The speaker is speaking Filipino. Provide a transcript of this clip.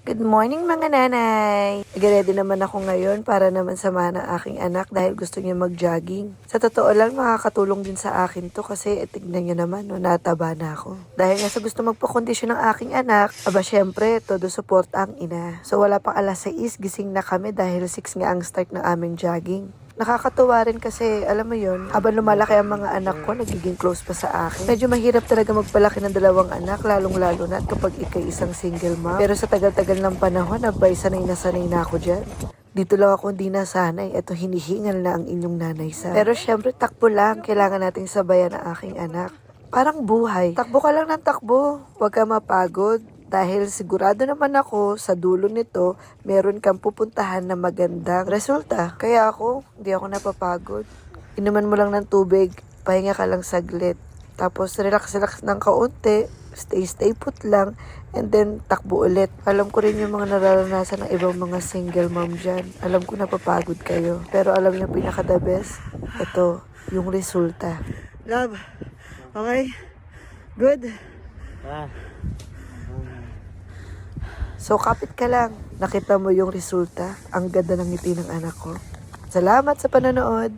Good morning mga nanay! Nag-ready naman ako ngayon para naman samahan ang aking anak dahil gusto niya mag-jogging. Sa totoo lang, makakatulong din sa akin to kasi tignan niyo naman, no, nataba na ako. Dahil nga sa gusto magpakondisyon ng aking anak, syempre, todo support ang ina. So wala pang alas 6, gising na kami dahil 6 nga ang start ng aming jogging. Nakakatuwa rin kasi, alam mo yun, habang lumalaki ang mga anak ko, nagiging close pa sa akin. Medyo mahirap talaga magpalaki ng dalawang anak, lalong-lalo na kapag ikay isang single mom. Pero sa tagal-tagal ng panahon, sanay na ako dyan. Dito lang ako hindi nasanay, eto hinihingal na ang inyong nanay sa. Pero syempre, takbo lang, kailangan nating sabayan ang aking anak. Parang buhay. Takbo ka lang ng takbo, huwag ka mapagod. Dahil sigurado naman ako sa dulo nito, meron kang pupuntahan na magandang resulta. Kaya hindi ako napapagod. Inuman mo lang ng tubig, pahinga ka lang saglit. Tapos relax ng kaunti, stay put lang, and then takbo ulit. Alam ko rin yung mga nararanasan ng ibang mga single mom dyan. Alam ko napapagod kayo. Pero alam niyo pinaka-the best, ito, yung resulta. Love, okay? Good? So, kapit ka lang. Nakita mo yung resulta. Ang ganda ng ngiti ng anak ko. Salamat sa panonood.